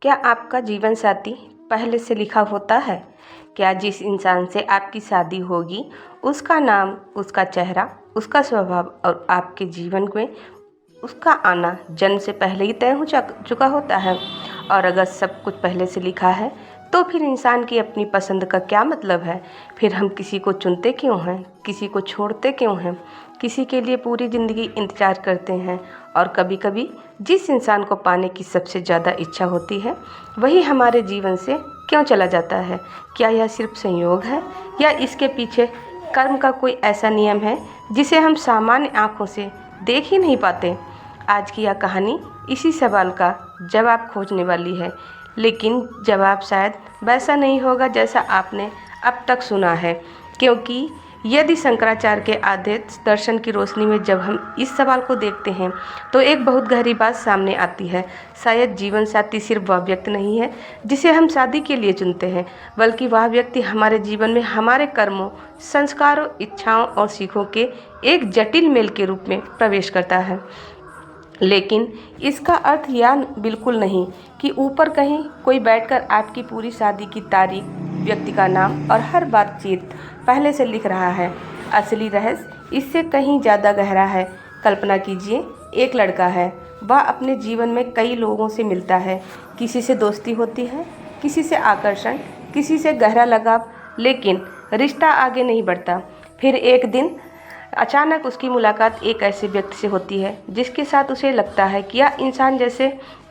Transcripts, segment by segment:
क्या आपका जीवन साथी पहले से लिखा होता है? क्या जिस इंसान से आपकी शादी होगी उसका नाम, उसका चेहरा, उसका स्वभाव और आपके जीवन में उसका आना जन्म से पहले ही तय हो चुका होता है? और अगर सब कुछ पहले से लिखा है तो फिर इंसान की अपनी पसंद का क्या मतलब है? फिर हम किसी को चुनते क्यों हैं, किसी को छोड़ते क्यों हैं, किसी के लिए पूरी ज़िंदगी इंतज़ार करते हैं और कभी कभी जिस इंसान को पाने की सबसे ज़्यादा इच्छा होती है वही हमारे जीवन से क्यों चला जाता है? क्या यह सिर्फ संयोग है या इसके पीछे कर्म का कोई ऐसा नियम है जिसे हम सामान्य आँखों से देख ही नहीं पाते? आज की यह कहानी इसी सवाल का जवाब खोजने वाली है, लेकिन जवाब शायद वैसा नहीं होगा जैसा आपने अब तक सुना है, क्योंकि यदि शंकराचार्य के आद्य दर्शन की रोशनी में जब हम इस सवाल को देखते हैं तो एक बहुत गहरी बात सामने आती है। शायद जीवन साथी सिर्फ वह व्यक्ति नहीं है जिसे हम शादी के लिए चुनते हैं, बल्कि वह व्यक्ति हमारे जीवन में हमारे कर्मों, संस्कारों, इच्छाओं और सीखों के एक जटिल मेल के रूप में प्रवेश करता है। लेकिन इसका अर्थ यह बिल्कुल नहीं कि ऊपर कहीं कोई बैठकर आपकी पूरी शादी की तारीख, व्यक्ति का नाम और हर बातचीत पहले से लिख रहा है। असली रहस्य इससे कहीं ज़्यादा गहरा है। कल्पना कीजिए, एक लड़का है, वह अपने जीवन में कई लोगों से मिलता है। किसी से दोस्ती होती है, किसी से आकर्षण, किसी से गहरा लगाव, लेकिन रिश्ता आगे नहीं बढ़ता। फिर एक दिन अचानक उसकी मुलाकात एक ऐसे व्यक्ति से होती है जिसके साथ उसे लगता है कि यह इंसान जैसे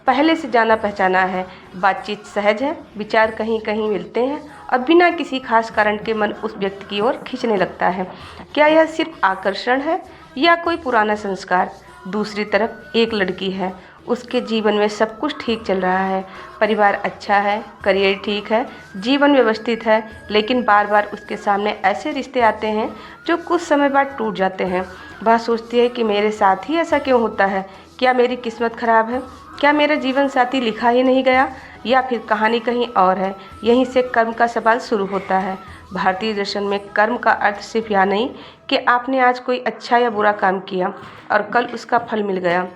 पहले से जाना पहचाना है। बातचीत सहज है, विचार कहीं कहीं मिलते हैं और बिना किसी खास कारण के मन उस व्यक्ति की ओर खींचने लगता है। क्या यह सिर्फ आकर्षण है या कोई पुराना संस्कार? दूसरी तरफ एक लड़की है, उसके जीवन में सब कुछ ठीक चल रहा है, परिवार अच्छा है, करियर ठीक है, जीवन व्यवस्थित है, लेकिन बार बार उसके सामने ऐसे रिश्ते आते हैं जो कुछ समय बाद टूट जाते हैं। वह सोचती है कि मेरे साथ ही ऐसा क्यों होता है? क्या मेरी किस्मत खराब है? क्या मेरा जीवन साथी लिखा ही नहीं गया, या फिर कहानी कहीं और है? यहीं से कर्म का सवाल शुरू होता है। भारतीय दर्शन में कर्म का अर्थ सिर्फ यह नहीं कि आपने आज कोई अच्छा या बुरा काम किया और कल उसका फल मिल गया।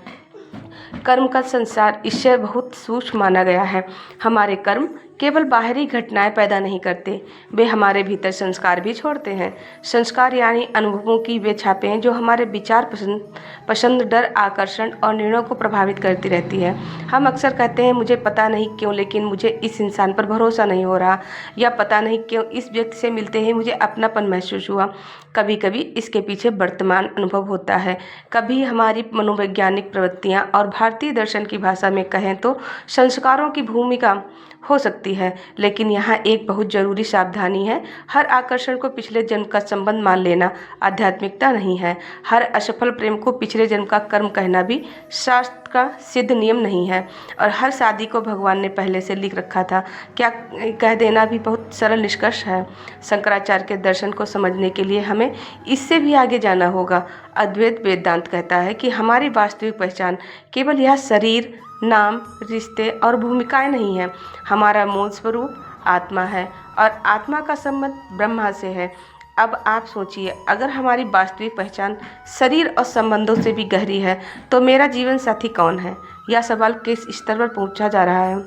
कर्म का संसार इससे बहुत सूक्ष्म माना गया है। हमारे कर्म केवल बाहरी घटनाएं पैदा नहीं करते, वे हमारे भीतर संस्कार भी छोड़ते हैं। संस्कार यानी अनुभवों की वे छापें जो हमारे विचार, पसंद, डर, आकर्षण और निर्णयों को प्रभावित करती रहती है। हम अक्सर कहते हैं, मुझे पता नहीं क्यों लेकिन मुझे इस इंसान पर भरोसा नहीं हो रहा, या पता नहीं क्यों इस व्यक्ति से मिलते ही मुझे अपनापन महसूस हुआ। कभी कभी इसके पीछे वर्तमान अनुभव होता है, कभी हमारी मनोवैज्ञानिक प्रवृत्तियाँ, और भारतीय दर्शन की भाषा में कहें तो संस्कारों की भूमिका हो सकती है। लेकिन यहाँ एक बहुत जरूरी सावधानी है। हर आकर्षण को पिछले जन्म का संबंध मान लेना आध्यात्मिकता नहीं है। हर असफल प्रेम को पिछले जन्म का कर्म कहना भी शास्त्र का सिद्ध नियम नहीं है। और हर शादी को भगवान ने पहले से लिख रखा था क्या कह देना भी बहुत सरल निष्कर्ष है। शंकराचार्य के दर्शन को समझने के लिए हमें इससे भी आगे जाना होगा। अद्वैत वेदांत कहता है कि हमारी वास्तविक पहचान केवल यह शरीर, नाम, रिश्ते और भूमिकाएं नहीं है। हमारा मूल स्वरूप आत्मा है और आत्मा का संबंध ब्रह्मा से है। अब आप सोचिए, अगर हमारी वास्तविक पहचान शरीर और संबंधों से भी गहरी है तो मेरा जीवन साथी कौन है? यह सवाल किस स्तर पर पूछा जा रहा है?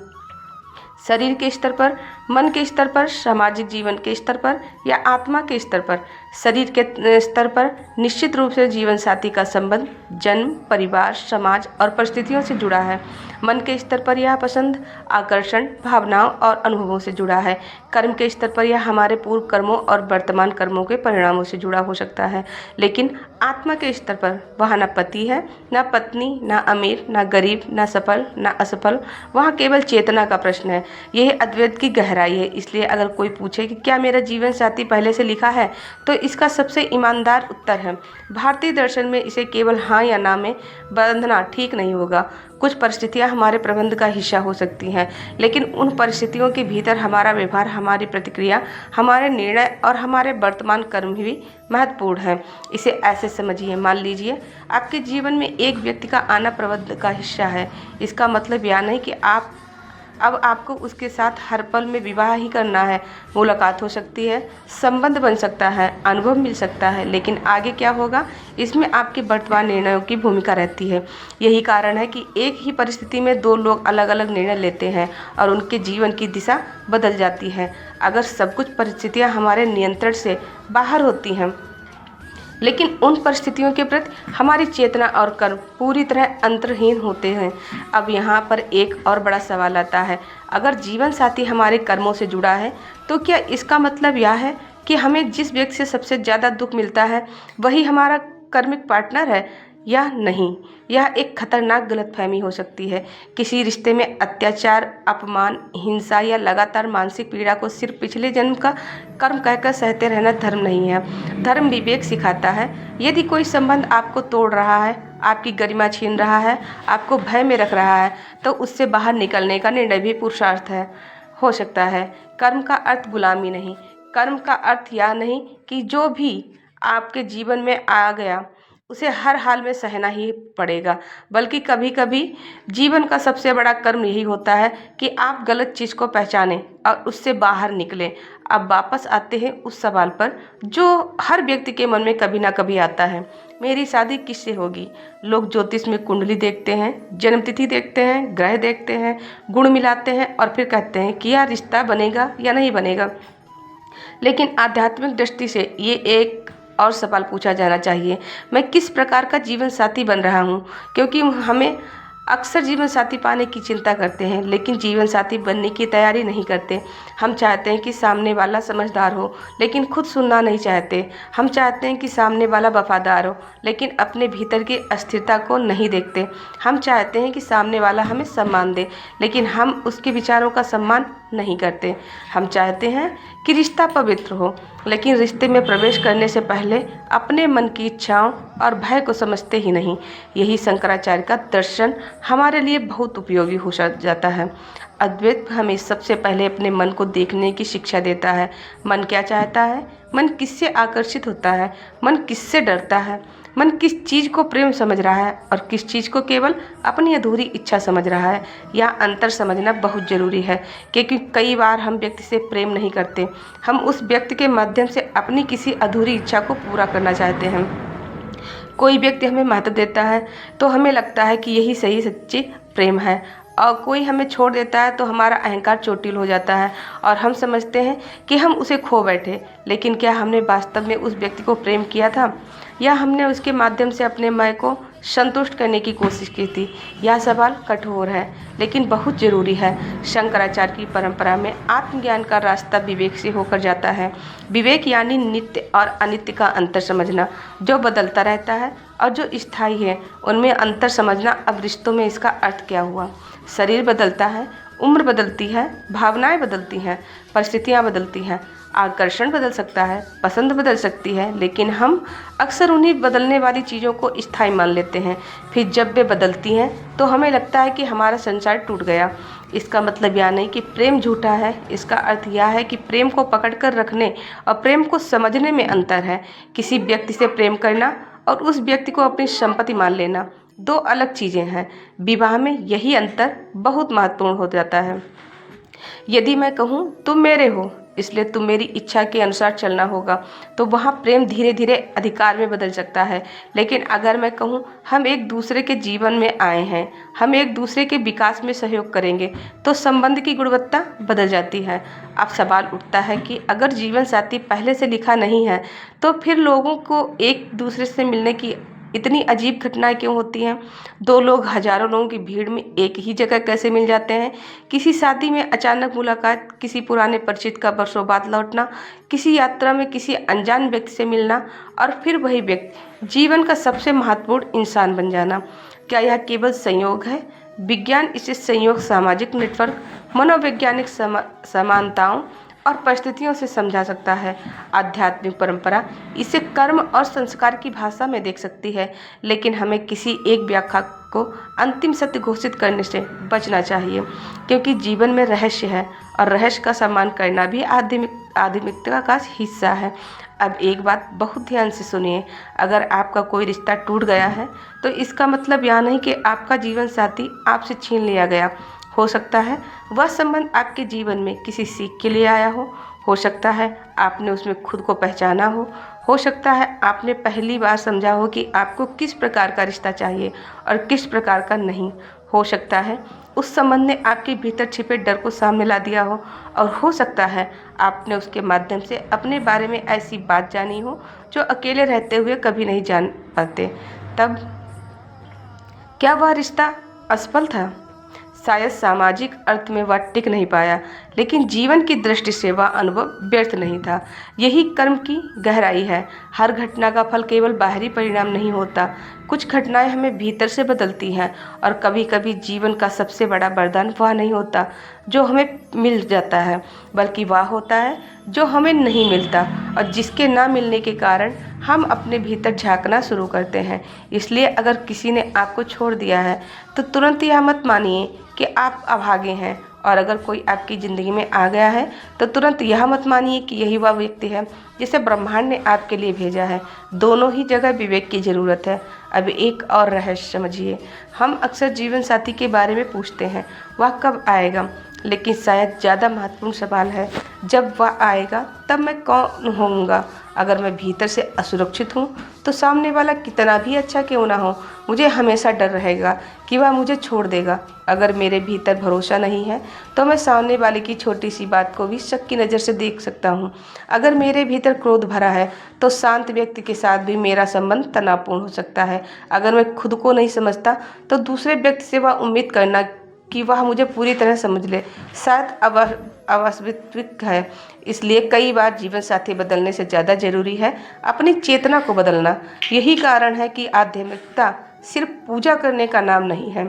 शरीर के स्तर पर, मन के स्तर पर, सामाजिक जीवन के स्तर पर, या आत्मा के स्तर पर? शरीर के स्तर पर निश्चित रूप से जीवन साथी का संबंध जन्म, परिवार, समाज और परिस्थितियों से जुड़ा है। मन के स्तर पर यह पसंद, आकर्षण, भावनाओं और अनुभवों से जुड़ा है। कर्म के स्तर पर यह हमारे पूर्व कर्मों और वर्तमान कर्मों के परिणामों से जुड़ा हो सकता है। लेकिन आत्मा के स्तर पर वहाँ न पति है, न पत्नी, न अमीर, न गरीब, न सफल, न असफल। वहाँ केवल चेतना का प्रश्न है। यह अद्वैत की गहराई है। इसलिए अगर कोई पूछे कि क्या मेरा जीवन साथी पहले से लिखा है, तो इसका सबसे ईमानदार उत्तर है भारतीय दर्शन में इसे केवल हाँ या ना में बंधना ठीक नहीं होगा। कुछ परिस्थितियां हमारे प्रबंध का हिस्सा हो सकती हैं, लेकिन उन परिस्थितियों के भीतर हमारा व्यवहार, हमारी प्रतिक्रिया, हमारे निर्णय और हमारे वर्तमान कर्म भी महत्वपूर्ण हैं। इसे ऐसे समझिए, मान लीजिए आपके जीवन में एक व्यक्ति का आना प्रबंध का हिस्सा है। इसका मतलब यह नहीं कि अब आपको उसके साथ हर पल में विवाह ही करना है। मुलाकात हो सकती है, संबंध बन सकता है, अनुभव मिल सकता है, लेकिन आगे क्या होगा इसमें आपके वर्तमान निर्णयों की भूमिका रहती है। यही कारण है कि एक ही परिस्थिति में दो लोग अलग अलग निर्णय लेते हैं और उनके जीवन की दिशा बदल जाती है। अगर सब कुछ परिस्थितियाँ हमारे नियंत्रण से बाहर होती हैं, लेकिन उन परिस्थितियों के प्रति हमारी चेतना और कर्म पूरी तरह अंतर्हीन होते हैं। अब यहाँ पर एक और बड़ा सवाल आता है, अगर जीवन साथी हमारे कर्मों से जुड़ा है तो क्या इसका मतलब यह है कि हमें जिस व्यक्ति से सबसे ज़्यादा दुख मिलता है वही हमारा कर्मिक पार्टनर है या नहीं? यह एक खतरनाक गलतफहमी हो सकती है। किसी रिश्ते में अत्याचार, अपमान, हिंसा या लगातार मानसिक पीड़ा को सिर्फ पिछले जन्म का कर्म कहकर सहते रहना धर्म नहीं है। धर्म विवेक सिखाता है। यदि कोई संबंध आपको तोड़ रहा है, आपकी गरिमा छीन रहा है, आपको भय में रख रहा है, तो उससे बाहर निकलने का निर्णय भी पुरुषार्थ हो सकता है। कर्म का अर्थ गुलामी नहीं। कर्म का अर्थ यह नहीं कि जो भी आपके जीवन में आ गया उसे हर हाल में सहना ही पड़ेगा, बल्कि कभी कभी जीवन का सबसे बड़ा कर्म यही होता है कि आप गलत चीज़ को पहचानें और उससे बाहर निकलें। अब वापस आते हैं उस सवाल पर जो हर व्यक्ति के मन में कभी ना कभी आता है, मेरी शादी किससे होगी? लोग ज्योतिष में कुंडली देखते हैं, जन्मतिथि देखते हैं, ग्रह देखते हैं, गुण मिलाते हैं और फिर कहते हैं कि यह रिश्ता बनेगा या नहीं बनेगा। लेकिन आध्यात्मिक दृष्टि से ये एक और सवाल पूछा जाना चाहिए, मैं किस प्रकार का जीवन साथी बन रहा हूँ? क्योंकि हमें अक्सर जीवन साथी पाने की चिंता करते हैं, लेकिन जीवन साथी बनने की तैयारी नहीं करते। हम चाहते हैं कि सामने वाला समझदार हो, लेकिन खुद सुनना नहीं चाहते। हम चाहते हैं कि सामने वाला वफादार हो, लेकिन अपने भीतर की अस्थिरता को नहीं देखते। हम चाहते हैं कि सामने वाला हमें सम्मान दे, लेकिन हम उसके विचारों का सम्मान नहीं करते। हम चाहते हैं कि रिश्ता पवित्र हो, लेकिन रिश्ते में प्रवेश करने से पहले अपने मन की इच्छाओं और भय को समझते ही नहीं। यही शंकराचार्य का दर्शन हमारे लिए बहुत उपयोगी हो जाता है। अद्वैत हमें सबसे पहले अपने मन को देखने की शिक्षा देता है। मन क्या चाहता है? मन किससे आकर्षित होता है? मन किससे डरता है? मन किस चीज़ को प्रेम समझ रहा है और किस चीज़ को केवल अपनी अधूरी इच्छा समझ रहा है? यह अंतर समझना बहुत ज़रूरी है, क्योंकि कई बार हम व्यक्ति से प्रेम नहीं करते, हम उस व्यक्ति के माध्यम से अपनी किसी अधूरी इच्छा को पूरा करना चाहते हैं। कोई व्यक्ति हमें महत्व देता है तो हमें लगता है कि यही सही सच्ची प्रेम है, और कोई हमें छोड़ देता है तो हमारा अहंकार चोटिल हो जाता है और हम समझते हैं कि हम उसे खो बैठे। लेकिन क्या हमने वास्तव में उस व्यक्ति को प्रेम किया था, या हमने उसके माध्यम से अपने मैं को संतुष्ट करने की कोशिश की थी? यह सवाल कठोर है लेकिन बहुत ज़रूरी है। शंकराचार्य की परंपरा में आत्मज्ञान का रास्ता विवेक से होकर जाता है। विवेक यानी नित्य और अनित्य का अंतर समझना, जो बदलता रहता है और जो स्थायी है उनमें अंतर समझना। अब रिश्तों में इसका अर्थ क्या हुआ? शरीर बदलता है, उम्र बदलती है, भावनाएं बदलती हैं, परिस्थितियां बदलती हैं, आकर्षण बदल सकता है, पसंद बदल सकती है, लेकिन हम अक्सर उन्हीं बदलने वाली चीज़ों को स्थायी मान लेते हैं। फिर जब वे बदलती हैं तो हमें लगता है कि हमारा संसार टूट गया। इसका मतलब यह नहीं कि प्रेम झूठा है, इसका अर्थ यह है कि प्रेम को पकड़कर रखने और प्रेम को समझने में अंतर है। किसी व्यक्ति से प्रेम करना और उस व्यक्ति को अपनी संपत्ति मान लेना दो अलग चीज़ें हैं। विवाह में यही अंतर बहुत महत्वपूर्ण हो जाता है। यदि मैं कहूँ तुम मेरे हो इसलिए तुम मेरी इच्छा के अनुसार चलना होगा, तो वहाँ प्रेम धीरे धीरे अधिकार में बदल सकता है। लेकिन अगर मैं कहूँ हम एक दूसरे के जीवन में आए हैं, हम एक दूसरे के विकास में सहयोग करेंगे, तो संबंध की गुणवत्ता बदल जाती है। अब सवाल उठता है कि अगर जीवन साथी पहले से लिखा नहीं है तो फिर लोगों को एक दूसरे से मिलने की इतनी अजीब घटनाएं क्यों होती हैं? दो लोग हजारों लोगों की भीड़ में एक ही जगह कैसे मिल जाते हैं? किसी शादी में अचानक मुलाकात, किसी पुराने परिचित का वर्षों बाद लौटना, किसी यात्रा में किसी अनजान व्यक्ति से मिलना और फिर वही व्यक्ति जीवन का सबसे महत्वपूर्ण इंसान बन जाना। क्या यह केवल संयोग है? विज्ञान इसे संयोग, सामाजिक नेटवर्क, मनोवैज्ञानिक समानताओं और परिस्थितियों से समझा सकता है। आध्यात्मिक परंपरा इसे कर्म और संस्कार की भाषा में देख सकती है, लेकिन हमें किसी एक व्याख्या को अंतिम सत्य घोषित करने से बचना चाहिए, क्योंकि जीवन में रहस्य है और रहस्य का सम्मान करना भी आध्यात्मिकता का हिस्सा है। अब एक बात बहुत ध्यान से सुनिए, अगर आपका कोई रिश्ता टूट गया है तो इसका मतलब यह नहीं कि आपका जीवन साथी आपसे छीन लिया गया। हो सकता है वह संबंध आपके जीवन में किसी सीख के लिए आया हो सकता है आपने उसमें खुद को पहचाना हो सकता है आपने पहली बार समझा हो कि आपको किस प्रकार का रिश्ता चाहिए और किस प्रकार का नहीं। हो सकता है उस संबंध ने आपके भीतर छिपे डर को सामने ला दिया और हो सकता है आपने उसके माध्यम से अपने बारे में ऐसी बात जानी हो जो अकेले रहते हुए कभी नहीं जान पाते। तब क्या वह रिश्ता असफल था? शायद सामाजिक अर्थ में वह टिक नहीं पाया, लेकिन जीवन की दृष्टि से वह अनुभव व्यर्थ नहीं था। यही कर्म की गहराई है। हर घटना का फल केवल बाहरी परिणाम नहीं होता। कुछ घटनाएं हमें भीतर से बदलती हैं और कभी कभी जीवन का सबसे बड़ा वरदान वह नहीं होता जो हमें मिल जाता है, बल्कि वह होता है जो हमें नहीं मिलता और जिसके ना मिलने के कारण हम अपने भीतर झांकना शुरू करते हैं। इसलिए अगर किसी ने आपको छोड़ दिया है तो तुरंत यह मत मानिए कि आप अभागे हैं, और अगर कोई आपकी ज़िंदगी में आ गया है तो तुरंत यह मत मानिए कि यही वह व्यक्ति है जिसे ब्रह्मांड ने आपके लिए भेजा है। दोनों ही जगह विवेक की ज़रूरत है। अब एक और रहस्य समझिए। हम अक्सर जीवन साथी के बारे में पूछते हैं वह कब आएगा, लेकिन शायद ज़्यादा महत्वपूर्ण सवाल है जब वह आएगा तब मैं कौन होऊंगा। अगर मैं भीतर से असुरक्षित हूँ तो सामने वाला कितना भी अच्छा क्यों ना हो, मुझे हमेशा डर रहेगा कि वह मुझे छोड़ देगा। अगर मेरे भीतर भरोसा नहीं है तो मैं सामने वाले की छोटी सी बात को भी शक की नज़र से देख सकता हूँ। अगर मेरे भीतर क्रोध भरा है तो शांत व्यक्ति के साथ भी मेरा संबंध तनावपूर्ण हो सकता है। अगर मैं खुद को नहीं समझता तो दूसरे व्यक्ति से वह उम्मीद करना कि वह मुझे पूरी तरह समझ ले शायद अवास्तविक है। इसलिए कई बार जीवन साथी बदलने से ज़्यादा जरूरी है अपनी चेतना को बदलना। यही कारण है कि आध्यात्मिकता सिर्फ पूजा करने का नाम नहीं है।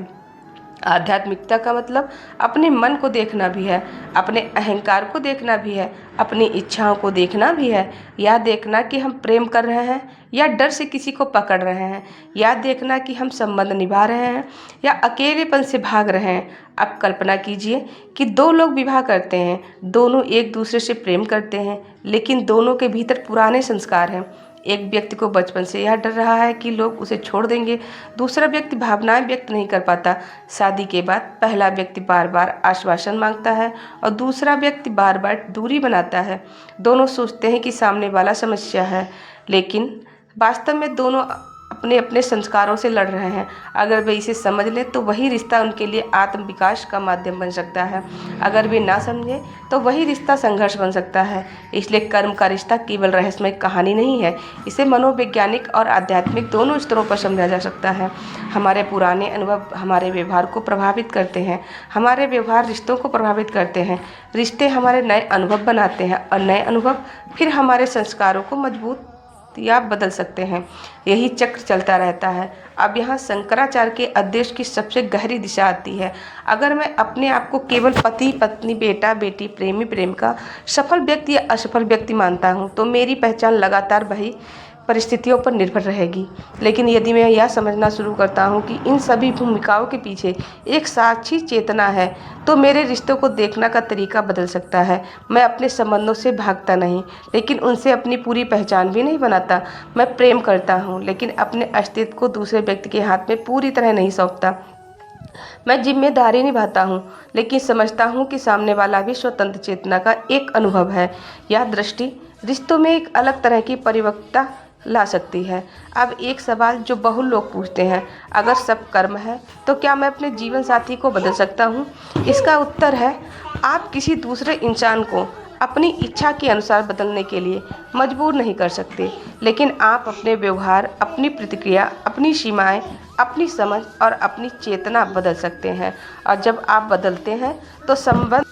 आध्यात्मिकता का मतलब अपने मन को देखना भी है, अपने अहंकार को देखना भी है, अपनी इच्छाओं को देखना भी है। यह देखना कि हम प्रेम कर रहे हैं या डर से किसी को पकड़ रहे हैं, या देखना कि हम संबंध निभा रहे हैं या अकेलेपन से भाग रहे हैं। अब कल्पना कीजिए कि दो लोग विवाह करते हैं, दोनों एक दूसरे से प्रेम करते हैं, लेकिन दोनों के भीतर पुराने संस्कार हैं। एक व्यक्ति को बचपन से यह डर रहा है कि लोग उसे छोड़ देंगे, दूसरा व्यक्ति भावनाएं व्यक्त नहीं कर पाता। शादी के बाद पहला व्यक्ति बार बार आश्वासन मांगता है और दूसरा व्यक्ति बार बार दूरी बनाता है। दोनों सोचते हैं कि सामने वाला समस्या है, लेकिन वास्तव में दोनों अपने अपने संस्कारों से लड़ रहे हैं। अगर वे इसे समझ लें तो वही रिश्ता उनके लिए आत्म विकास का माध्यम बन सकता है। अगर वे ना समझे तो वही रिश्ता संघर्ष बन सकता है। इसलिए कर्म का रिश्ता केवल रहस्यमय कहानी नहीं है, इसे मनोवैज्ञानिक और आध्यात्मिक दोनों स्तरों पर समझा जा सकता है। हमारे पुराने अनुभव हमारे व्यवहार को प्रभावित करते हैं, हमारे व्यवहार रिश्तों को प्रभावित करते हैं, रिश्ते हमारे नए अनुभव बनाते हैं और नए अनुभव फिर हमारे संस्कारों को मजबूत या बदल सकते हैं। यही चक्र चलता रहता है। अब यहाँ शंकराचार्य के आदेश की सबसे गहरी दिशा आती है। अगर मैं अपने आप को केवल पति पत्नी बेटा बेटी प्रेमी प्रेमिका सफल व्यक्ति या असफल व्यक्ति मानता हूँ तो मेरी पहचान लगातार वही परिस्थितियों पर निर्भर रहेगी। लेकिन यदि मैं यह समझना शुरू करता हूँ कि इन सभी भूमिकाओं के पीछे एक साक्षी चेतना है तो मेरे रिश्तों को देखने का तरीका बदल सकता है। मैं अपने संबंधों से भागता नहीं, लेकिन उनसे अपनी पूरी पहचान भी नहीं बनाता। मैं प्रेम करता हूँ, लेकिन अपने अस्तित्व को दूसरे व्यक्ति के हाथ में पूरी तरह नहीं सौंपता। मैं जिम्मेदारी निभाता हूँ, लेकिन समझता हूँ कि सामने वाला भी स्वतंत्र चेतना का एक अनुभव है। यह दृष्टि रिश्तों में एक अलग तरह की परिपक्वता ला सकती है। अब एक सवाल जो बहु लोग पूछते हैं, अगर सब कर्म है तो क्या मैं अपने जीवन साथी को बदल सकता हूँ? इसका उत्तर है, आप किसी दूसरे इंसान को अपनी इच्छा के अनुसार बदलने के लिए मजबूर नहीं कर सकते, लेकिन आप अपने व्यवहार, अपनी प्रतिक्रिया, अपनी सीमाएं, अपनी समझ और अपनी चेतना बदल सकते हैं। और जब आप बदलते हैं तो संबंध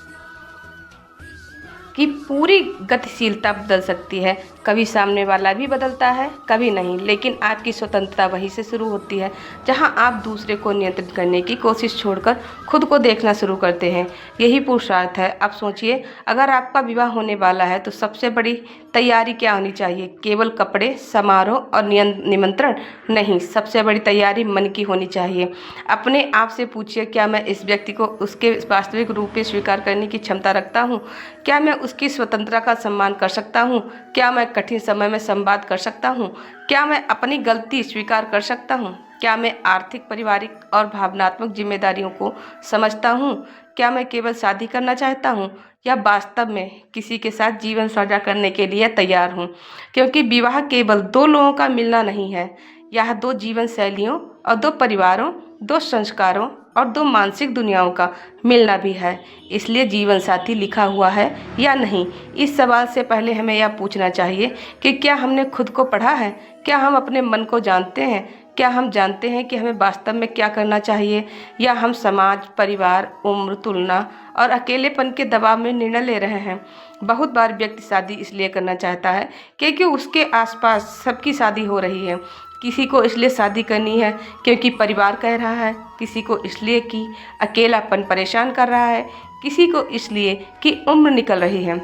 की पूरी गतिशीलता बदल सकती है। कभी सामने वाला भी बदलता है, कभी नहीं, लेकिन आपकी स्वतंत्रता वहीं से शुरू होती है जहां आप दूसरे को नियंत्रित करने की कोशिश छोड़कर खुद को देखना शुरू करते हैं। यही पुरुषार्थ है। अब सोचिए, अगर आपका विवाह होने वाला है तो सबसे बड़ी तैयारी क्या होनी चाहिए? केवल कपड़े, समारोह और निमंत्रण नहीं, सबसे बड़ी तैयारी मन की होनी चाहिए। अपने आप से पूछिए, क्या मैं इस व्यक्ति को उसके वास्तविक रूप में स्वीकार करने की क्षमता रखता हूँ? क्या मैं उसकी स्वतंत्रता का सम्मान कर सकता हूँ? क्या मैं मैं कठिन समय में संवाद कर सकता हूँ? क्या मैं अपनी गलती स्वीकार कर सकता हूँ? क्या मैं आर्थिक, पारिवारिक और भावनात्मक जिम्मेदारियों को समझता हूँ? क्या मैं केवल शादी करना चाहता हूँ या वास्तव में किसी के साथ जीवन साझा करने के लिए तैयार हूँ? क्योंकि विवाह केवल दो लोगों का मिलना नहीं है, यह दो जीवन शैलियों और दो परिवारों, दो संस्कारों और दो मानसिक दुनियाओं का मिलना भी है। इसलिए जीवन साथी लिखा हुआ है या नहीं, इस सवाल से पहले हमें यह पूछना चाहिए कि क्या हमने खुद को पढ़ा है? क्या हम अपने मन को जानते हैं? क्या हम जानते हैं कि हमें वास्तव में क्या करना चाहिए, या हम समाज, परिवार, उम्र, तुलना और अकेलेपन के दबाव में निर्णय ले रहे हैं? बहुत बार व्यक्ति शादी इसलिए करना चाहता है क्योंकि उसके आसपास सबकी शादी हो रही है। किसी को इसलिए शादी करनी है क्योंकि परिवार कह रहा है, किसी को इसलिए कि अकेलापन परेशान कर रहा है, किसी को इसलिए कि उम्र निकल रही है।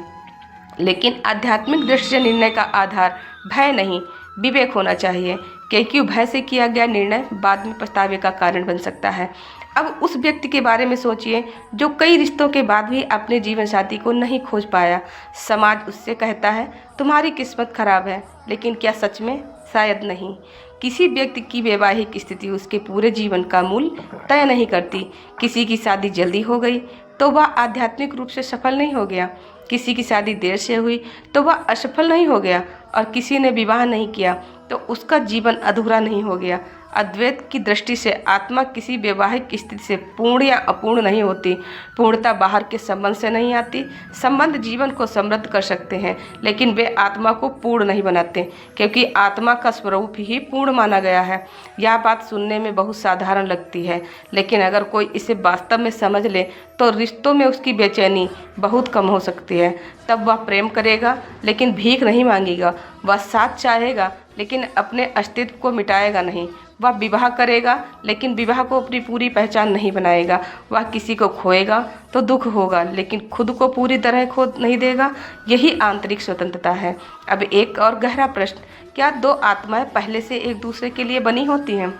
लेकिन आध्यात्मिक दृष्टि से निर्णय का आधार भय नहीं, विवेक होना चाहिए, क्योंकि भय से किया गया निर्णय बाद में पछतावे का कारण बन सकता है। अब उस व्यक्ति के बारे में सोचिए जो कई रिश्तों के बाद भी अपने जीवन साथी को नहीं खोज पाया। समाज उससे कहता है तुम्हारी किस्मत खराब है, लेकिन क्या सच में? शायद नहीं। किसी व्यक्ति की वैवाहिक स्थिति उसके पूरे जीवन का मूल्य तय नहीं करती। किसी की शादी जल्दी हो गई तो वह आध्यात्मिक रूप से सफल नहीं हो गया, किसी की शादी देर से हुई तो वह असफल नहीं हो गया, और किसी ने विवाह नहीं किया तो उसका जीवन अधूरा नहीं हो गया। अद्वैत की दृष्टि से आत्मा किसी वैवाहिक स्थिति से पूर्ण या अपूर्ण नहीं होती। पूर्णता बाहर के संबंध से नहीं आती। संबंध जीवन को समृद्ध कर सकते हैं, लेकिन वे आत्मा को पूर्ण नहीं बनाते, क्योंकि आत्मा का स्वरूप ही पूर्ण माना गया है। यह बात सुनने में बहुत साधारण लगती है, लेकिन अगर कोई इसे वास्तव में समझ ले तो रिश्तों में उसकी बेचैनी बहुत कम हो सकती है। तब वह प्रेम करेगा लेकिन भीख नहीं मांगेगा। वह साथ चाहेगा लेकिन अपने अस्तित्व को मिटाएगा नहीं। वह विवाह करेगा लेकिन विवाह को अपनी पूरी पहचान नहीं बनाएगा। वह किसी को खोएगा तो दुख होगा, लेकिन खुद को पूरी तरह खो नहीं देगा। यही आंतरिक स्वतंत्रता है। अब एक और गहरा प्रश्न, क्या दो आत्माएं पहले से एक दूसरे के लिए बनी होती हैं?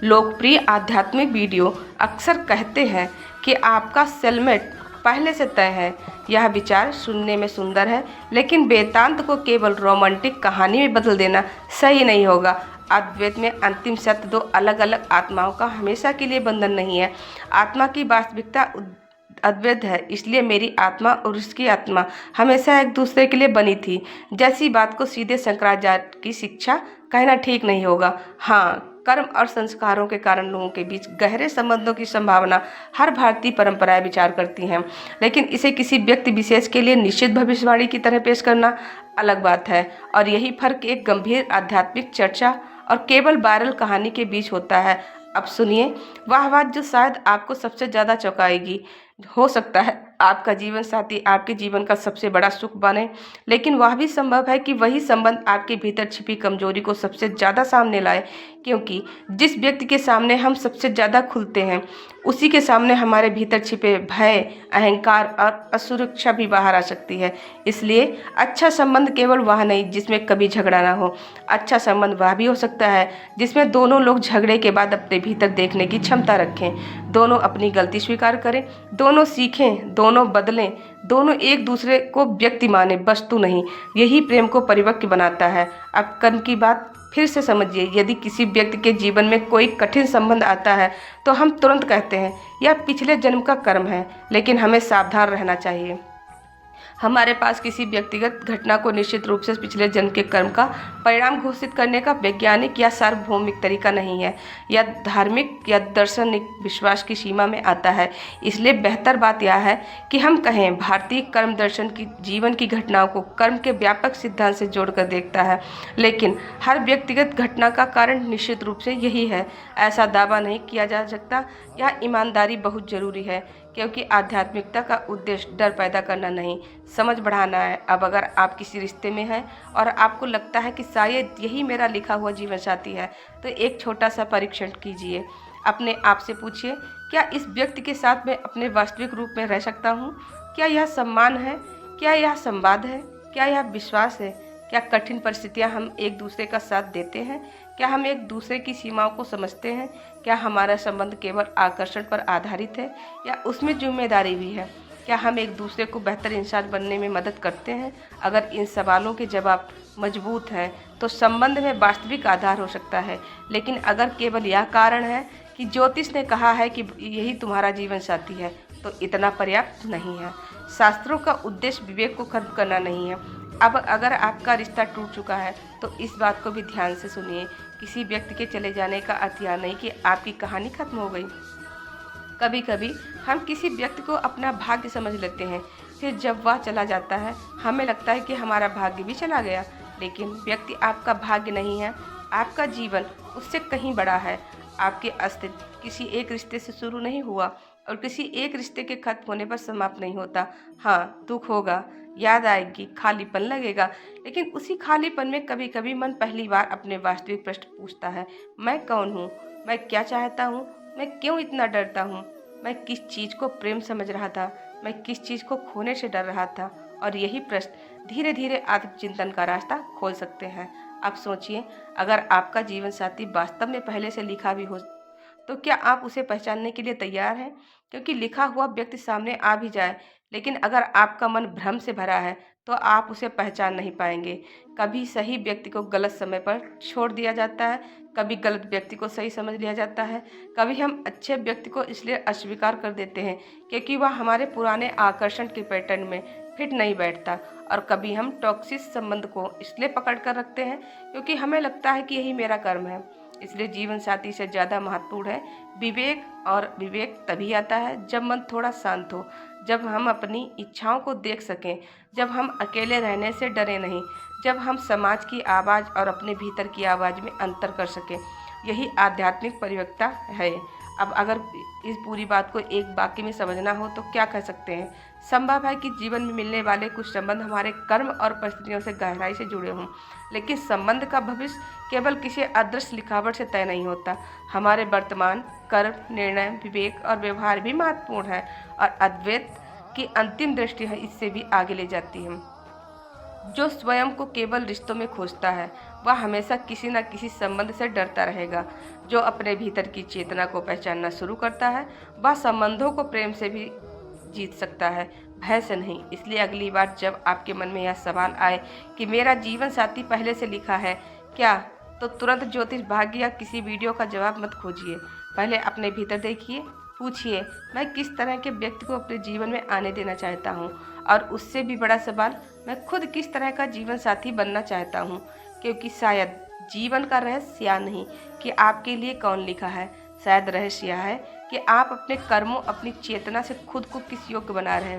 लोकप्रिय आध्यात्मिक वीडियो अक्सर कहते हैं कि आपका सेलमेट पहले से तय है। यह विचार सुनने में सुंदर है, लेकिन वेदांत को केवल रोमांटिक कहानी में बदल देना सही नहीं होगा। अद्वैत में अंतिम सत्य दो अलग अलग आत्माओं का हमेशा के लिए बंधन नहीं है। आत्मा की वास्तविकता अद्वैत है, इसलिए मेरी आत्मा और उसकी आत्मा हमेशा एक दूसरे के लिए बनी थी। जैसी बात को सीधे शंकराचार्य की शिक्षा कहना ठीक नहीं होगा। हाँ, कर्म और संस्कारों के कारण लोगों के बीच गहरे संबंधों की संभावना हर भारतीय परंपराएं विचार करती हैं, लेकिन इसे किसी व्यक्ति विशेष के लिए निश्चित भविष्यवाणी की तरह पेश करना अलग बात है। और यही फर्क एक गंभीर आध्यात्मिक चर्चा और केवल वायरल कहानी के बीच होता है। अब सुनिए वह बात जो शायद आपको सबसे ज़्यादा चौंकाएगी। हो सकता है आपका जीवन साथी आपके जीवन का सबसे बड़ा सुख बने, लेकिन वह भी संभव है कि वही संबंध आपके भीतर छिपी कमजोरी को सबसे ज़्यादा सामने लाए, क्योंकि जिस व्यक्ति के सामने हम सबसे ज़्यादा खुलते हैं उसी के सामने हमारे भीतर छिपे भय, अहंकार और असुरक्षा भी बाहर आ सकती है। इसलिए अच्छा संबंध केवल वह नहीं जिसमें कभी झगड़ा ना हो। अच्छा संबंध वह भी हो सकता है जिसमें दोनों लोग झगड़े के बाद अपने भीतर देखने की क्षमता रखें, दोनों अपनी गलती स्वीकार करें, दोनों सीखें, दोनों बदलें, दोनों एक दूसरे को व्यक्ति माने, वस्तु नहीं। यही प्रेम को परिपक्व बनाता है। अब कर्म की बात फिर से समझिए। यदि किसी व्यक्ति के जीवन में कोई कठिन संबंध आता है तो हम तुरंत कहते हैं यह पिछले जन्म का कर्म है, लेकिन हमें सावधान रहना चाहिए। हमारे पास किसी व्यक्तिगत घटना को निश्चित रूप से पिछले जन्म के कर्म का परिणाम घोषित करने का वैज्ञानिक या सार्वभौमिक तरीका नहीं है। यह धार्मिक या दार्शनिक विश्वास की सीमा में आता है। इसलिए बेहतर बात यह है कि हम कहें भारतीय कर्म दर्शन की जीवन की घटनाओं को कर्म के व्यापक सिद्धांत से जोड़कर देखता है, लेकिन हर व्यक्तिगत घटना का कारण निश्चित रूप से यही है। ऐसा दावा नहीं किया जा सकता। यह ईमानदारी बहुत जरूरी है, क्योंकि आध्यात्मिकता का उद्देश्य डर पैदा करना नहीं, समझ बढ़ाना है। अब अगर आप किसी रिश्ते में हैं और आपको लगता है कि शायद यही मेरा लिखा हुआ जीवन साथी है, तो एक छोटा सा परीक्षण कीजिए। अपने आप से पूछिए, क्या इस व्यक्ति के साथ मैं अपने वास्तविक रूप में रह सकता हूँ? क्या यह सम्मान है? क्या यह संवाद है? क्या यह विश्वास है? क्या कठिन परिस्थितियाँ हम एक दूसरे का साथ देते हैं? क्या हम एक दूसरे की सीमाओं को समझते हैं? क्या हमारा संबंध केवल आकर्षण पर आधारित है या उसमें जिम्मेदारी भी है? क्या हम एक दूसरे को बेहतर इंसान बनने में मदद करते हैं? अगर इन सवालों के जवाब मजबूत हैं तो संबंध में वास्तविक आधार हो सकता है। लेकिन अगर केवल यह कारण है कि ज्योतिष ने कहा है कि यही तुम्हारा जीवन साथी है, तो इतना पर्याप्त नहीं है। शास्त्रों का उद्देश्य विवेक को खत्म करना नहीं है। अब अगर आपका रिश्ता टूट चुका है तो इस बात को भी ध्यान से सुनिए। किसी व्यक्ति के चले जाने का अर्थ यह नहीं कि आपकी कहानी खत्म हो गई। कभी कभी हम किसी व्यक्ति को अपना भाग्य समझ लेते हैं, फिर जब वह चला जाता है हमें लगता है कि हमारा भाग्य भी चला गया। लेकिन व्यक्ति आपका भाग्य नहीं है, आपका जीवन उससे कहीं बड़ा है। आपके अस्तित्व किसी एक रिश्ते से शुरू नहीं हुआ और किसी एक रिश्ते के खत्म होने पर समाप्त नहीं होता। हाँ, दुख होगा, याद आएगी, खालीपन लगेगा, लेकिन उसी खालीपन में कभी कभी मन पहली बार अपने वास्तविक प्रश्न पूछता है, मैं कौन हूँ, मैं क्या चाहता हूँ, मैं क्यों इतना डरता हूँ, मैं किस चीज़ को प्रेम समझ रहा था, मैं किस चीज़ को खोने से डर रहा था। और यही प्रश्न धीरे धीरे आत्मचिंतन का रास्ता खोल सकते हैं। आप सोचिए, अगर आपका जीवन साथी वास्तव में पहले से लिखा भी हो तो क्या आप उसे पहचानने के लिए तैयार हैं? क्योंकि लिखा हुआ व्यक्ति सामने आ भी जाए, लेकिन अगर आपका मन भ्रम से भरा है तो आप उसे पहचान नहीं पाएंगे। कभी सही व्यक्ति को गलत समय पर छोड़ दिया जाता है, कभी गलत व्यक्ति को सही समझ लिया जाता है, कभी हम अच्छे व्यक्ति को इसलिए अस्वीकार कर देते हैं क्योंकि वह हमारे पुराने आकर्षण के पैटर्न में फिट नहीं बैठता, और कभी हम टॉक्सिक संबंध को इसलिए पकड़ कर रखते हैं क्योंकि हमें लगता है कि यही मेरा कर्म है। इसलिए जीवन साथी से ज़्यादा महत्वपूर्ण है विवेक, और विवेक तभी आता है जब मन थोड़ा शांत हो, जब हम अपनी इच्छाओं को देख सकें, जब हम अकेले रहने से डरे नहीं, जब हम समाज की आवाज़ और अपने भीतर की आवाज़ में अंतर कर सकें। यही आध्यात्मिक परिपक्वता है। अब अगर इस पूरी बात को एक वाक्य में समझना हो तो क्या कह सकते हैं? संभव है कि जीवन में मिलने वाले कुछ संबंध हमारे कर्म और परिस्थितियों से गहराई से जुड़े हों, लेकिन संबंध का भविष्य केवल किसी अदृश्य लिखावट से तय नहीं होता। हमारे वर्तमान कर्म, निर्णय, विवेक और व्यवहार भी महत्वपूर्ण है, और अद्वैत की अंतिम दृष्टि है इससे भी आगे ले जाती है। जो स्वयं को केवल रिश्तों में खोजता है वह हमेशा किसी न किसी संबंध से डरता रहेगा। जो अपने भीतर की चेतना को पहचानना शुरू करता है वह संबंधों को प्रेम से भी जीत सकता है, भय से नहीं। इसलिए अगली बार जब आपके मन में यह सवाल आए कि मेरा जीवन साथी पहले से लिखा है क्या, तो तुरंत ज्योतिष भाग्य या किसी वीडियो का जवाब मत खोजिए। पहले अपने भीतर देखिए, पूछिए, मैं किस तरह के व्यक्ति को अपने जीवन में आने देना चाहता हूँ, और उससे भी बड़ा सवाल, मैं खुद किस तरह का जीवन साथी बनना चाहता हूँ। क्योंकि शायद जीवन का रहस्य यह नहीं कि आपके लिए कौन लिखा है, शायद रहस्य यह है कि आप अपने कर्मों, अपनी चेतना से खुद को किस योग्य बना रहे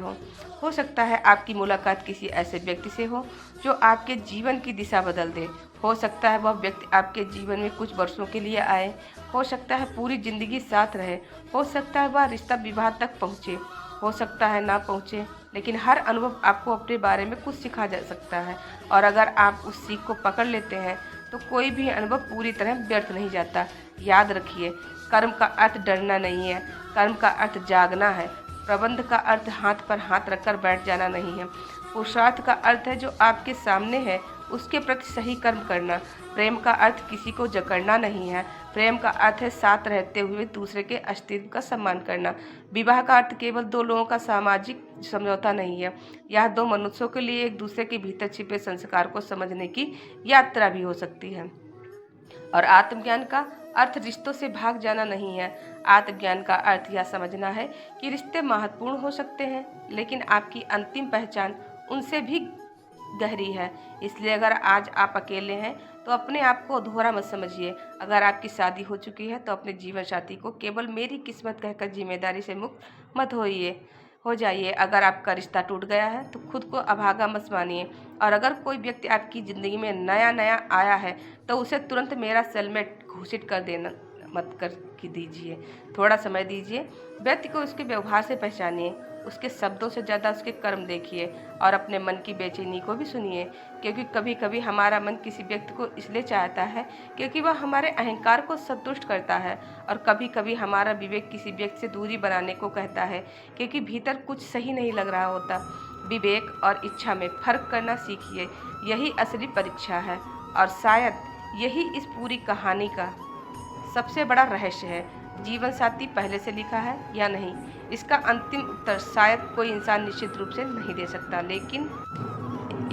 हो सकता है आपकी मुलाकात किसी ऐसे व्यक्ति से हो जो आपके जीवन की दिशा बदल दे। हो सकता है वह व्यक्ति आपके जीवन में कुछ वर्षों के लिए आए, हो सकता है पूरी जिंदगी साथ रहे, हो सकता है वह रिश्ता विवाह तक पहुँचे, हो सकता है ना पहुँचे, लेकिन हर अनुभव आपको अपने बारे में कुछ सिखा जा सकता है। और अगर आप उस सीख को पकड़ लेते हैं तो कोई भी अनुभव पूरी तरह व्यर्थ नहीं जाता। याद रखिए, कर्म का अर्थ डरना नहीं है, कर्म का अर्थ जागना है। प्रबंध का अर्थ हाथ पर हाथ रखकर बैठ जाना नहीं है। पुरुषार्थ का अर्थ है जो आपके सामने है उसके प्रति सही कर्म करना। प्रेम का अर्थ किसी को जकड़ना नहीं है, प्रेम का अर्थ है साथ रहते हुए दूसरे के अस्तित्व का सम्मान करना। विवाह का अर्थ केवल दो लोगों का सामाजिक समझौता नहीं है, यह दो मनुष्यों के लिए एक दूसरे के भीतर छिपे संस्कार को समझने की यात्रा भी हो सकती है। और आत्मज्ञान का अर्थ रिश्तों से भाग जाना नहीं है। आत्मज्ञान का अर्थ यह समझना है कि रिश्ते महत्वपूर्ण हो सकते हैं, लेकिन आपकी अंतिम पहचान उनसे भी गहरी है। इसलिए अगर आज आप अकेले हैं तो अपने आप को अधूरा मत समझिए। अगर आपकी शादी हो चुकी है तो अपने जीवन साथी को केवल मेरी किस्मत कहकर जिम्मेदारी से मुक्त मत हो जाइए। अगर आपका रिश्ता टूट गया है तो खुद को अभागा मत मानिए। और अगर कोई व्यक्ति आपकी ज़िंदगी में नया आया है तो उसे तुरंत मेरा सेलमेट घोषित कर देना मत कर दीजिए। थोड़ा समय दीजिए, व्यक्ति को उसके व्यवहार से पहचानिए, उसके शब्दों से ज़्यादा उसके कर्म देखिए, और अपने मन की बेचैनी को भी सुनिए। क्योंकि कभी कभी हमारा मन किसी व्यक्ति को इसलिए चाहता है क्योंकि वह हमारे अहंकार को संतुष्ट करता है, और कभी कभी हमारा विवेक किसी व्यक्ति से दूरी बनाने को कहता है क्योंकि भीतर कुछ सही नहीं लग रहा होता। विवेक और इच्छा में फ़र्क करना सीखिए, यही असली परीक्षा है, और शायद यही इस पूरी कहानी का सबसे बड़ा रहस्य है। जीवन साथी पहले से लिखा है या नहीं, इसका अंतिम उत्तर शायद कोई इंसान निश्चित रूप से नहीं दे सकता, लेकिन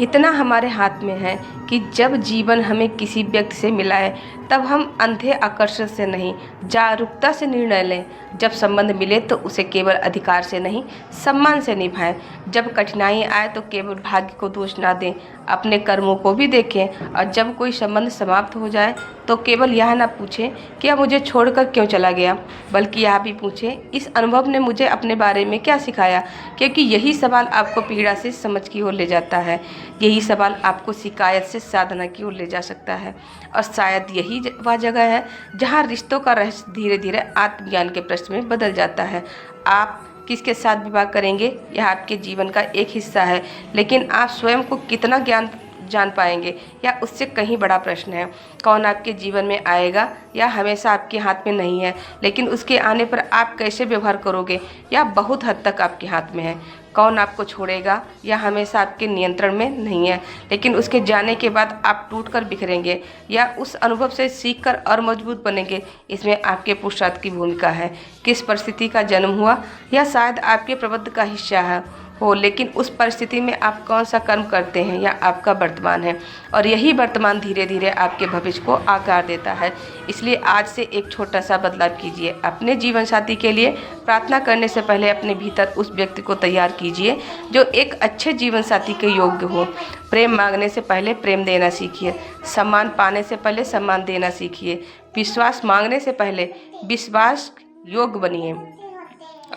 इतना हमारे हाथ में है कि जब जीवन हमें किसी व्यक्ति से मिलाए तब हम अंधे आकर्षण से नहीं, जागरूकता से निर्णय लें। जब संबंध मिले तो उसे केवल अधिकार से नहीं, सम्मान से निभाएं। जब कठिनाई आए तो केवल भाग्य को दोष ना दें, अपने कर्मों को भी देखें। और जब कोई संबंध समाप्त हो जाए तो केवल यह ना पूछें कि अब मुझे छोड़कर क्यों चला गया, बल्कि यह भी पूछें इस अनुभव ने मुझे अपने बारे में क्या सिखाया। क्योंकि यही सवाल आपको पीड़ा से समझ की ओर ले जाता है, यही सवाल आपको शिकायत से साधना की ओर ले जा सकता है। और शायद यही वह जगह है जहाँ रिश्तों का रहस्य धीरे धीरे आत्मज्ञान के प्रश्न में बदल जाता है। आप किसके साथ विवाह करेंगे यह आपके जीवन का एक हिस्सा है, लेकिन आप स्वयं को कितना ज्ञान जान पाएंगे या उससे कहीं बड़ा प्रश्न है। कौन आपके जीवन में आएगा या हमेशा आपके हाथ में नहीं है, लेकिन उसके आने पर आप कैसे व्यवहार करोगे या बहुत हद तक आपके हाथ में है। कौन आपको छोड़ेगा या हमेशा आपके नियंत्रण में नहीं है, लेकिन उसके जाने के बाद आप टूटकर बिखरेंगे या उस अनुभव से सीखकर और मजबूत बनेंगे, इसमें आपके पुरुषार्थ की भूमिका है। किस परिस्थिति का जन्म हुआ या शायद आपके प्रबंध का हिस्सा है हो, लेकिन उस परिस्थिति में आप कौन सा कर्म करते हैं या आपका वर्तमान है, और यही वर्तमान धीरे धीरे आपके भविष्य को आकार देता है। इसलिए आज से एक छोटा सा बदलाव कीजिए। अपने जीवन साथी के लिए प्रार्थना करने से पहले अपने भीतर उस व्यक्ति को तैयार कीजिए जो एक अच्छे जीवन साथी के योग्य हो। प्रेम मांगने से पहले प्रेम देना सीखिए, सम्मान पाने से पहले सम्मान देना सीखिए, विश्वास मांगने से पहले विश्वास योग्य बनिए,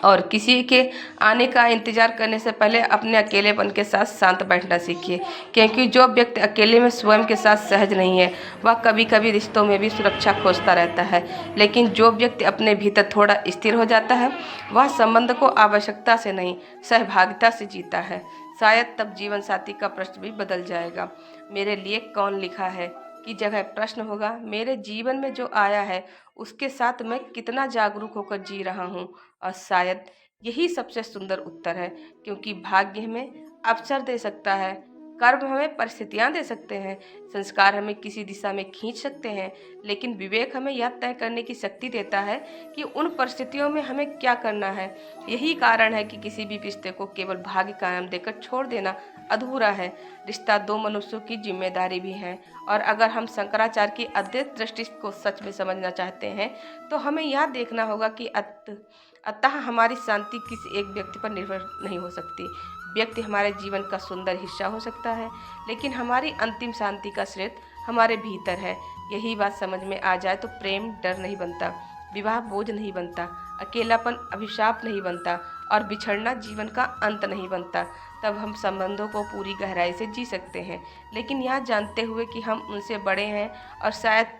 और किसी के आने का इंतजार करने से पहले अपने अकेलेपन के साथ शांत बैठना सीखिए। क्योंकि जो व्यक्ति अकेले में स्वयं के साथ सहज नहीं है वह कभी कभी रिश्तों में भी सुरक्षा खोजता रहता है, लेकिन जो व्यक्ति अपने भीतर थोड़ा स्थिर हो जाता है वह संबंध को आवश्यकता से नहीं, सहभागिता से जीता है। शायद तब जीवन साथी का प्रश्न भी बदल जाएगा। मेरे लिए कौन लिखा है की जगह प्रश्न होगा, मेरे जीवन में जो आया है उसके साथ मैं कितना जागरूक होकर जी रहा हूँ। और शायद यही सबसे सुंदर उत्तर है, क्योंकि भाग्य हमें अवसर दे सकता है, कर्म हमें परिस्थितियाँ दे सकते हैं, संस्कार हमें किसी दिशा में खींच सकते हैं, लेकिन विवेक हमें यह तय करने की शक्ति देता है कि उन परिस्थितियों में हमें क्या करना है। यही कारण है कि किसी भी रिश्ते को केवल भाग्य का नाम देकर छोड़ देना अधूरा है। रिश्ता दो मनुष्यों की जिम्मेदारी भी है, और अगर हम शंकराचार्य की अद्वैत दृष्टि को सच में समझना चाहते हैं तो हमें यह देखना होगा कि अतः हमारी शांति किसी एक व्यक्ति पर निर्भर नहीं हो सकती। व्यक्ति हमारे जीवन का सुंदर हिस्सा हो सकता है, लेकिन हमारी अंतिम शांति का स्रोत हमारे भीतर है। यही बात समझ में आ जाए तो प्रेम डर नहीं बनता, विवाह बोझ नहीं बनता, अकेलापन अभिशाप नहीं बनता, और बिछड़ना जीवन का अंत नहीं बनता। तब हम संबंधों को पूरी गहराई से जी सकते हैं, लेकिन यह जानते हुए कि हम उनसे बड़े हैं। और शायद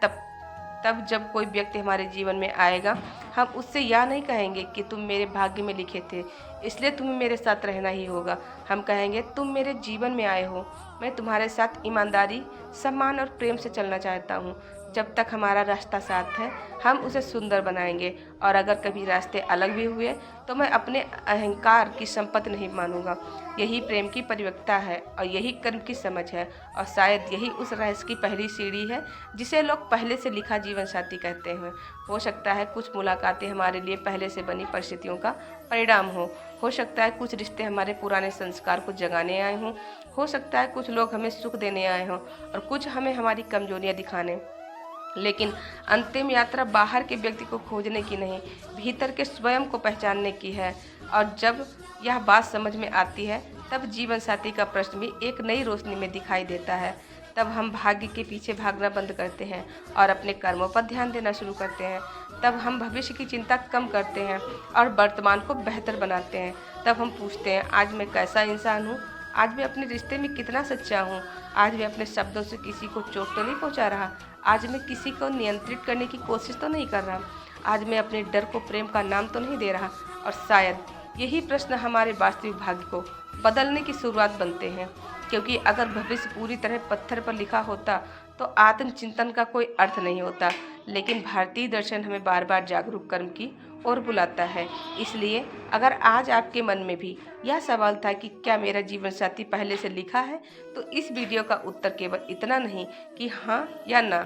तब जब कोई व्यक्ति हमारे जीवन में आएगा हम उससे यह नहीं कहेंगे कि तुम मेरे भाग्य में लिखे थे इसलिए तुम्हें मेरे साथ रहना ही होगा। हम कहेंगे तुम मेरे जीवन में आए हो, मैं तुम्हारे साथ ईमानदारी, सम्मान और प्रेम से चलना चाहता हूँ। जब तक हमारा रास्ता साथ है हम उसे सुंदर बनाएंगे, और अगर कभी रास्ते अलग भी हुए तो मैं अपने अहंकार की संपत्ति नहीं मानूंगा। यही प्रेम की परिपक्वता है और यही कर्म की समझ है, और शायद यही उस रहस्य की पहली सीढ़ी है जिसे लोग पहले से लिखा जीवन साथी कहते हैं। हो सकता है कुछ मुलाकातें हमारे लिए पहले से बनी परिस्थितियों का परिणाम हो सकता है कुछ रिश्ते हमारे पुराने संस्कार को जगाने आए हों, हो सकता है कुछ लोग हमें सुख देने आए हों और कुछ हमें हमारी कमजोरियां दिखाने। लेकिन अंतिम यात्रा बाहर के व्यक्ति को खोजने की नहीं, भीतर के स्वयं को पहचानने की है। और जब यह बात समझ में आती है तब जीवन साथी का प्रश्न भी एक नई रोशनी में दिखाई देता है। तब हम भाग्य के पीछे भागना बंद करते हैं और अपने कर्मों पर ध्यान देना शुरू करते हैं। तब हम भविष्य की चिंता कम करते हैं और वर्तमान को बेहतर बनाते हैं। तब हम पूछते हैं आज मैं कैसा इंसान हूँ, आज मैं अपने रिश्ते में कितना सच्चा हूँ, आज मैं अपने शब्दों से किसी को चोट तो नहीं पहुँचा रहा, आज मैं किसी को नियंत्रित करने की कोशिश तो नहीं कर रहा, आज मैं अपने डर को प्रेम का नाम तो नहीं दे रहा। और शायद यही प्रश्न हमारे वास्तविक भाग्य को बदलने की शुरुआत बनते हैं, क्योंकि अगर भविष्य पूरी तरह पत्थर पर लिखा होता तो आत्मचिंतन का कोई अर्थ नहीं होता। लेकिन भारतीय दर्शन हमें बार बार जागरूक कर्म की ओर बुलाता है। इसलिए अगर आज आपके मन में भी यह सवाल था कि क्या मेरा जीवन साथी पहले से लिखा है, तो इस वीडियो का उत्तर केवल इतना नहीं कि हाँ या ना,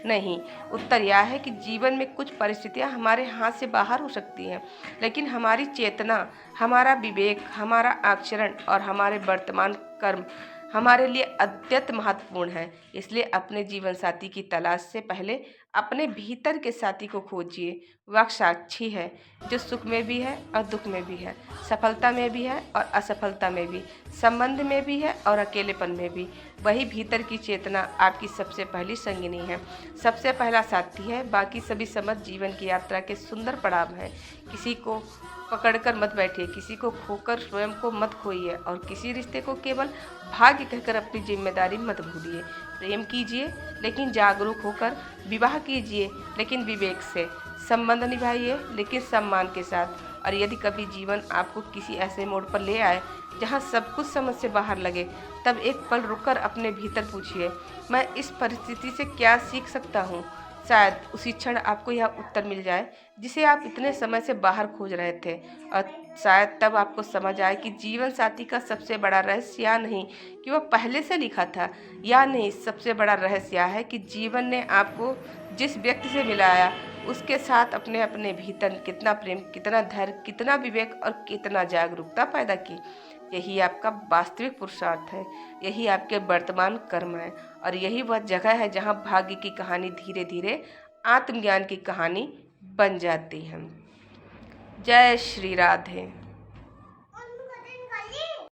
नहीं, उत्तर यह है कि जीवन में कुछ परिस्थितियाँ हमारे हाथ से बाहर हो सकती हैं, लेकिन हमारी चेतना, हमारा विवेक, हमारा आचरण और हमारे वर्तमान कर्म हमारे लिए अत्यंत महत्वपूर्ण है। इसलिए अपने जीवन साथी की तलाश से पहले अपने भीतर के साथी को खोजिए। वह साक्षी है, जो सुख में भी है और दुख में भी है, सफलता में भी है और असफलता में भी, संबंध में भी है और अकेलेपन में भी। वही भीतर की चेतना आपकी सबसे पहली संगिनी है, सबसे पहला साथी है। बाकी सभी समझ जीवन की यात्रा के सुंदर पड़ाव हैं। किसी को पकड़कर मत बैठिए, किसी को खोकर स्वयं को मत खोइए और किसी रिश्ते को केवल भाग्य कहकर अपनी जिम्मेदारी मत भूलिए। प्रेम कीजिए लेकिन जागरूक होकर, विवाह कीजिए लेकिन विवेक से, संबंध निभाइए लेकिन सम्मान के साथ। और यदि कभी जीवन आपको किसी ऐसे मोड़ पर ले आए जहाँ सब कुछ समझ से बाहर लगे, तब एक पल रुककर अपने भीतर पूछिए, मैं इस परिस्थिति से क्या सीख सकता हूँ। शायद उसी क्षण आपको यह उत्तर मिल जाए जिसे आप इतने समय से बाहर खोज रहे थे। और शायद तब आपको समझ आए कि जीवन साथी का सबसे बड़ा रहस्य यह नहीं कि वह पहले से लिखा था, या नहीं, सबसे बड़ा रहस्य यह है कि जीवन ने आपको जिस व्यक्ति से मिलाया उसके साथ अपने अपने भीतर कितना प्रेम, कितना धैर्य, कितना विवेक और कितना जागरूकता पैदा की। यही आपका वास्तविक पुरुषार्थ है, यही आपके वर्तमान कर्म है और यही वह जगह है जहाँ भाग्य की कहानी धीरे धीरे आत्मज्ञान की कहानी बन जाती है। जय श्री राधे।